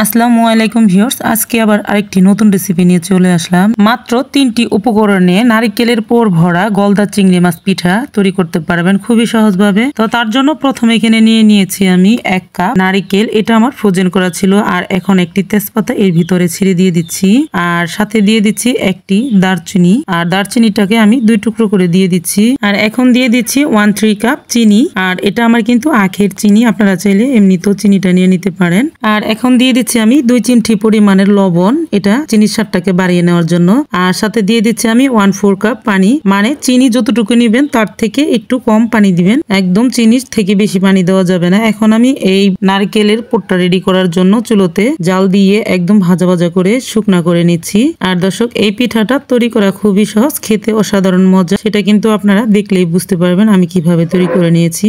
আসসালামু আলাইকুম ভিউয়ার্স, আজকে আবার আরেকটি নতুন রেসিপি নিয়ে চলে আসলাম। মাত্র 3টি উপকরণে নারিকেলের পুর ভরা গলদা চিংড়ি মাছ পিঠা তৈরি করতে পারবেন খুবই সহজভাবে। তো তার জন্য প্রথমে এখানে নিয়ে নিয়েছি আমি 1 কাপ নারিকেল। এটা আমার ফ্রোজেন করা ছিল। আর এখন একটি তেজপাতা এর ভিতরে ছিঁড়ে দিয়ে দিচ্ছি, আর সাথে দিয়ে দিচ্ছি একটি দারচিনি। আর দারচিনিটাকে আমি 2 টুকরো করে দিয়ে দিচ্ছি। আর এখন দিয়ে দিচ্ছি 1/3 কাপ চিনি। আর এটা আমার কিন্তু আখের চিনি, আপনারা চাইলে এমনিতেও চিনিটা নিয়ে নিতে পারেন। আর এখন দিয়ে দিচ্ছি আমি 2 চিমটি পরিমাণের লবণ, এটা চিনির স্বাদটাকে বাড়িয়ে নেওয়ার জন্য। আর সাথে দিয়ে দিচ্ছি আমি 1/4 কাপ পানি। মানে চিনি যতটুকু নিবেন তার থেকে একটু কম পানি দিবেন, একদম চিনির থেকে বেশি পানি দেওয়া যাবে না। এখন আমি এই নারকেলের পুরটা রেডি করার জন্য চুলোতে জাল দিয়ে একদম ভাজা ভাজা করে শুকনা করে নিচ্ছি। আর দর্শক, এই পিঠাটা তৈরি করা খুবই সহজ, খেতে অসাধারণ মজা। সেটা কিন্তু আপনারা দেখলেই বুঝতে পারবেন আমি কিভাবে তৈরি করে নিয়েছি।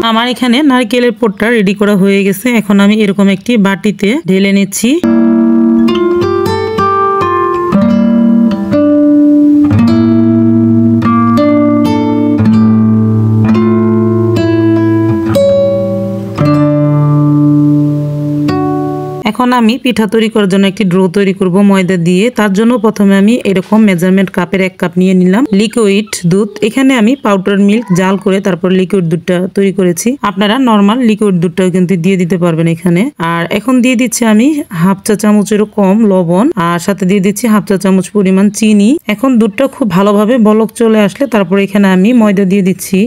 আমার এখানে নারকেলের পুরটা রেডি করা হয়ে গেছে। এখন আমি এরকম একটি বাটিতে ঢেলে নিচ্ছি। এখন আমি পিঠা তৈরি করার জন্য একটি ডো তৈরি করব ময়দা দিয়ে। তার জন্য প্রথমে আমি এরকম মেজারমেন্ট কাপের 1 কাপ নিয়ে নিলাম লিকুইড দুধ। এখানে আমি পাউডার মিল্ক জাল করে তারপর লিকুইড দুধটা তৈরি করেছি। আপনারা নর্মাল লিকুইড দুধটাও কিন্তু দিয়ে দিতে পারবেন এখানে। আর এখন দিয়ে দিচ্ছি আমি 1/2 চা চামচেরও কম লবণ, আর সাথে দিয়ে দিচ্ছি 1/2 চা চামচ পরিমাণ চিনি। এখন দুধটা খুব ভালোভাবে বলক চলে আসলে তারপর এখানে আমি ময়দা দিয়ে দিচ্ছি।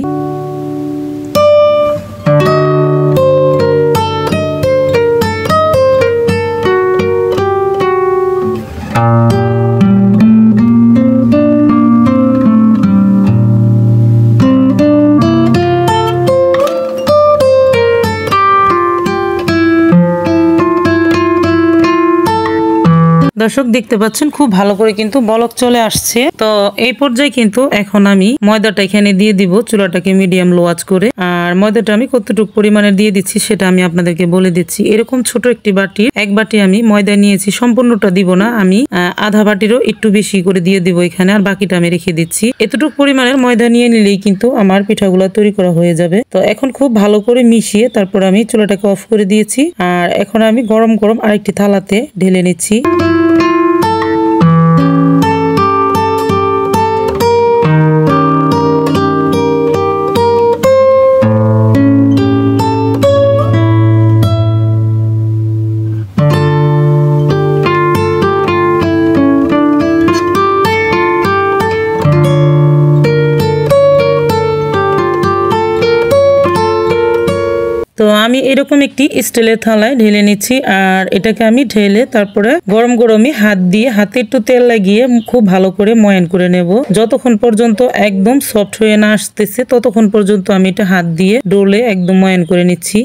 দর্শক, দেখতে পাচ্ছেন খুব ভালো করে কিন্তু বলক চলে আসছে। তো এই পর্যায়ে কিন্তু এখন আমি ময়দাটা এখানে দিয়ে দিব, চুলাটাকে মিডিয়াম লো আঁচ করে। আর ময়দাটা আমি কতটুকু পরিমাণে দিয়ে দিচ্ছি সেটা আমি আপনাদেরকে বলে দিচ্ছি। এরকম ছোট একটি বাটি, 1 বাটি আমি ময়দা নিয়েছি। সম্পূর্ণটা দিব না, আমি আধা বাটিরও একটু বেশি করে দিয়ে দিব এখানে, আর বাকিটা আমি রেখে দিচ্ছি। এতটুকু পরিমাণের ময়দা নিয়ে নিলেই কিন্তু আমার পিঠাগুলো তৈরি করা হয়ে যাবে। তো এখন খুব ভালো করে মিশিয়ে তারপর আমি চুলাটাকে অফ করে দিয়েছি। আর এখন আমি গরম গরম আরেকটি থালাতে ঢেলে নিচ্ছি। তো আমি এরকম একটি স্টিলের থালায় ঢেলে নিচ্ছি। আর এটাকে আমি ঢেলে তারপরে গরম গরমই হাত দিয়ে হাতে একটু তেল লাগিয়ে খুব ভালো করে ময়ান করে নেব। যতক্ষণ পর্যন্ত একদম সফট হয়ে না আসতেছে ততক্ষণ পর্যন্ত আমি এটা হাত দিয়ে ডোলে একদম ময়ান করে নিচ্ছি।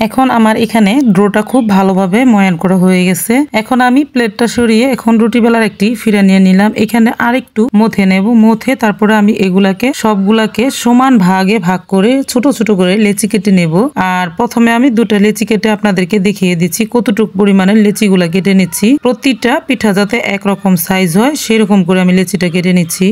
এখন আমার এখানে ডোটা খুব ভালোভাবে ময়ান করা হয়ে গেছে। এখন আমি প্লেটটা সরিয়ে এখন রুটি বেলার একটি ফিরা নিয়ে নিলাম। এখানে আরেকটু মথে নেব, মথে তারপরে আমি এগুলাকে সবগুলাকে সমান ভাগে ভাগ করে ছোট ছোট করে লেচি কেটে নেব। আর প্রথমে আমি দুটো লেচি কেটে আপনাদেরকে দেখিয়ে দিচ্ছি কতটুকু পরিমাণে লেচিগুলা কেটে নিচ্ছি। প্রতিটা পিঠা যাতে একরকম সাইজ হয় সেরকম করে আমি লেচিটা কেটে নিচ্ছি।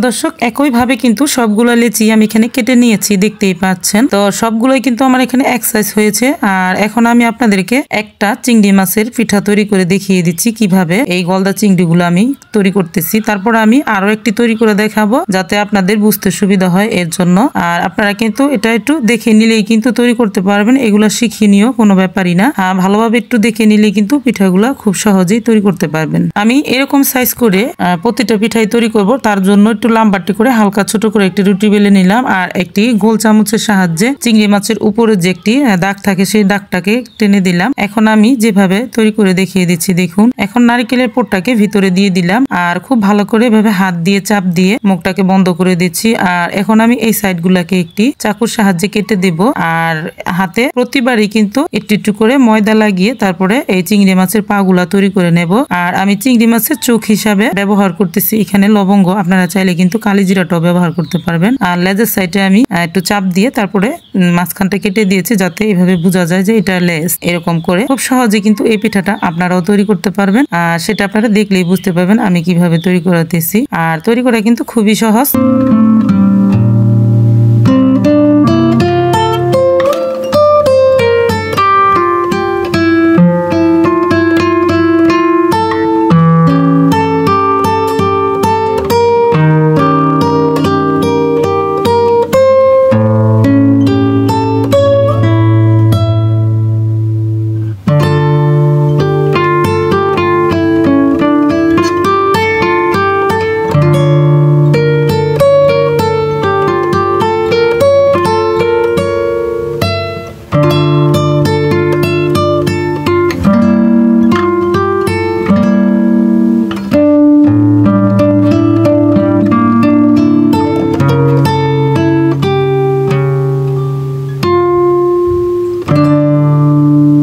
দর্শক একইভাবে কিন্তু সবগুলো লেচি আমি এখানে কেটে নিয়েছি, দেখতেই পাচ্ছেন। তো সবগুলোই কিন্তু আমার এখানে এক সাইজ হয়েছে। আর এখন আমি আপনাদেরকে একটা চিংড়ি মাছের পিঠা তৈরি করে দেখিয়ে দিচ্ছি কিভাবে এই গলদা চিংড়িগুলো আমি তৈরি করতেছি। তারপর আমি আরো একটি তৈরি করে দেখাবো যাতে আপনাদের বুঝতে সুবিধা হয় এর জন্য। আর আপনারা কিন্তু এটা একটু দেখে নিলেই কিন্তু তৈরি করতে পারবেন, এগুলো শিখিয়ে নিও কোনো ব্যাপারই না। ভালোভাবে একটু দেখে নিলেই কিন্তু পিঠাগুলো খুব সহজেই তৈরি করতে পারবেন। আমি এরকম সাইজ করে প্রতিটা পিঠাই তৈরি করব। তার জন্য একটু লাম্বাটি করে হালকা ছোট করে একটি রুটি বেলে নিলাম আর একটি গোল চামচের সাহায্যে চিংড়ি মাছের উপরে যে একটি দাগ থাকে সেই দাগটাকে টেনে দিলাম। এখন আমি যেভাবে তৈরি করে দেখিয়ে দিচ্ছি দেখুন। এখন নারকেলের পুরটাকে ভিতরে দিয়ে দিলাম আর খুব ভালো করে এভাবে হাত দিয়ে চাপ দিয়ে মুখটাকে বন্ধ করে দিচ্ছি। আর এখন আমি এই সাইড গুলাকে একটি চাকুর সাহায্যে কেটে দেব। আর হাতে প্রতিবারই কিন্তু একটু একটু করে ময়দা লাগিয়ে তারপরে এই চিংড়ি মাছের পা গুলা তৈরি করে নেব। আর আমি চিংড়ি মাছের চোখ হিসাবে ব্যবহার করতেছি এখানে লবঙ্গ, আপনারা চাইলে কিন্তু কালিজিরাটাও ব্যবহার করতে পারবেন। আর লেজের সাইডে আমি একটু চাপ দিয়ে তারপরে মাঝখানটা কেটে দিয়েছি যাতে এভাবে বোঝা যায় যে এটা লেজ। এরকম করে খুব সহজে কিন্তু এই পিঠাটা আপনারাও তৈরি করতে পারবেন। আর সেটা আপনারা দেখলেই বুঝতে পারবেন আমি কিভাবে তৈরি করাতেছি। আর তৈরি করা কিন্তু খুবই সহজ।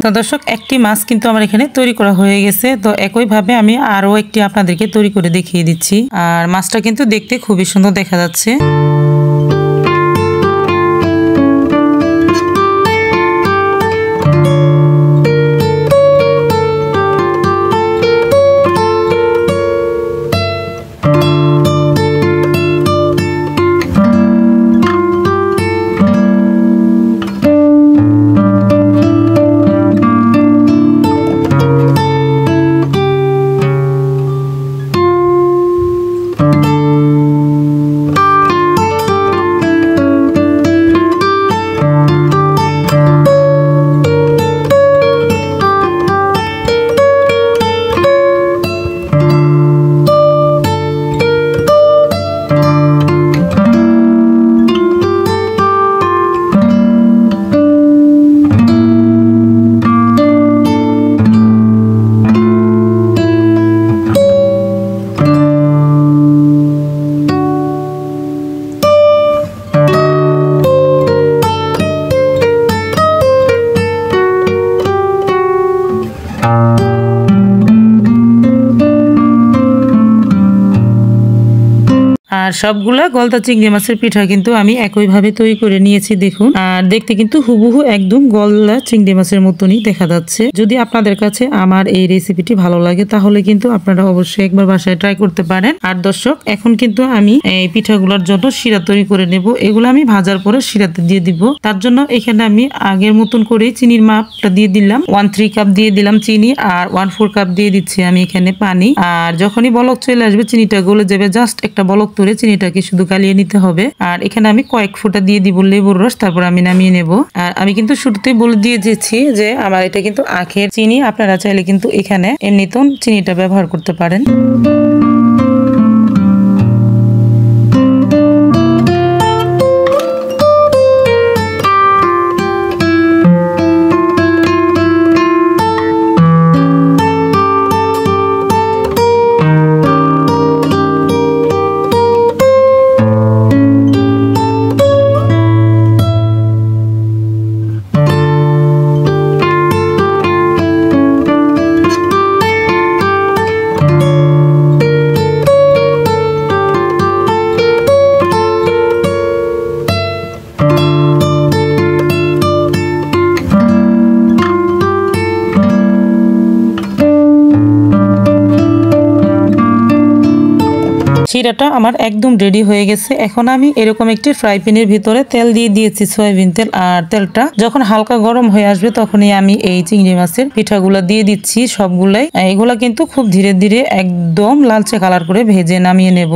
তো দর্শক একটি মাছ কিন্তু আমার এখানে তৈরি করা হয়ে গেছে। তো একইভাবে আমি আরো একটি আপনাদেরকে তৈরি করে দেখিয়ে দিচ্ছি। আর মাছটা কিন্তু দেখতে খুবই সুন্দর দেখা যাচ্ছে। সবগুলা গলদা চিংড়ি মাছের পিঠা কিন্তু আমি একইভাবে তৈরি করে নিয়েছি দেখুন। আর দেখতে কিন্তু হুবহু একদম গলদা চিংড়ি মাছের মতনই দেখা যাচ্ছে। যদি আপনাদের কাছে আমার এই রেসিপিটি ভালো লাগে তাহলে কিন্তু আপনারা অবশ্যই একবার বাসায় ট্রাই করতে পারেন। আর দর্শক, এখন কিন্তু আমি এই পিঠাগুলোর জন্য শিরা তৈরি করে নেব। এগুলো আমি ভাজার পরে শিরাতে দিয়ে দিব। তার জন্য এখানে আমি আগের মতন করে চিনির মাপটা দিয়ে দিলাম। 1/3 কাপ দিয়ে দিলাম চিনি, আর 1/4 কাপ দিয়ে দিচ্ছি আমি এখানে পানি। আর যখনই বলক চলে আসবে চিনিটা গলে যাবে, জাস্ট একটা বলক তুলে চিনিটাকে শুধু গালিয়ে নিতে হবে। আর এখানে আমি কয়েক ফোঁটা দিয়ে দিব লেবুর রস, তারপর আমি নামিয়ে নেব। আর আমি কিন্তু শুরুতেই বলে দিয়ে দিয়েছি যে আমার এটা কিন্তু আখের চিনি, আপনারা চাইলে কিন্তু এখানে এমনিতেও চিনিটা ব্যবহার করতে পারেন। শিরাটা আমার একদম রেডি হয়ে গেছে। এখন আমি এরকম একটি ফ্রাই প্যানের ভিতরে তেল দিয়ে দিয়েছি, সয়াবিন তেল। আর তেলটা যখন হালকা গরম হয়ে আসবে তখনই আমি এই চিংড়ি মাছের পিঠাগুলো দিয়ে দিচ্ছি সবগুলাই। এগুলা কিন্তু খুব ধীরে ধীরে একদম লালচে কালার করে ভেজে নামিয়ে নেব।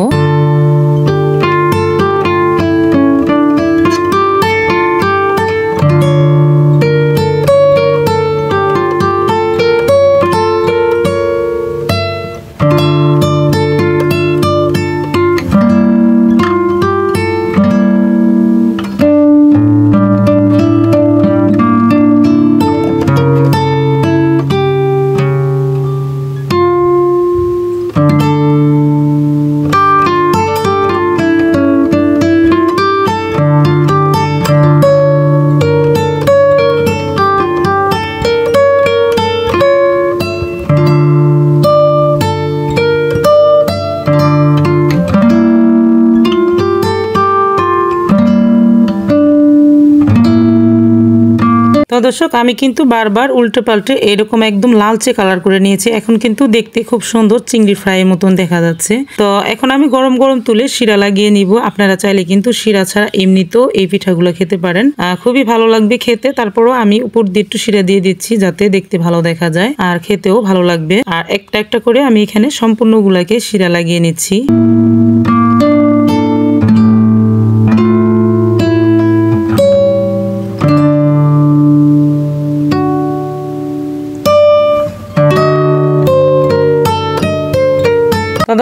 দর্শক, আমি কিন্তু বারবার উল্টে পাল্টে এরকম একদম লালচে কালার করে নিয়েছি। এখন কিন্তু দেখতে খুব সুন্দর চিংড়ি ফ্রাই মতন দেখা যাচ্ছে। তো এখন আমি গরম গরম তুলে শিরা লাগিয়ে নিব। আপনারা চাইলে কিন্তু শিরা ছাড়া এমনিতেও এই পিঠাগুলো খেতে পারেন, খুবই ভালো লাগবে খেতে। তারপরও আমি উপর দিয়ে একটু শিরা দিয়ে দিচ্ছি যাতে দেখতে ভালো দেখা যায় আর খেতেও ভালো লাগবে। আর একটা একটা করে আমি এখানে সম্পূর্ণগুলাকে শিরা লাগিয়ে নিচ্ছি।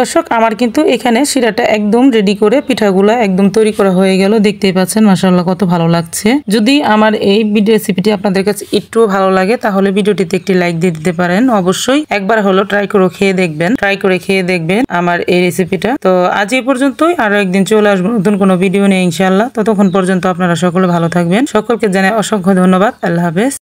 দর্শক, আমার কিন্তু এখানে শিরাটা একদম রেডি করে পিঠাগুলো একদম তৈরি করা হয়ে গেল। দেখতেই পাচ্ছেন মাশাআল্লাহ কত ভালো লাগছে। যদি আমার এই রেসিপিটি আপনাদের কাছে একটু ভালো লাগে তাহলে ভিডিওটিতে একটি লাইক দিয়ে দিতে পারেন। অবশ্যই একবার হলো ট্রাই করে খেয়ে দেখবেন আমার এই রেসিপিটা। তো আজ এই পর্যন্তই, আরো একদিন চলে আসবো নতুন কোনো ভিডিও নিয়ে ইনশাআল্লাহ। ততক্ষণ পর্যন্ত আপনারা সকলে ভালো থাকবেন। সকলকে জানাই অসংখ্য ধন্যবাদ। আল্লাহ হাফেজ।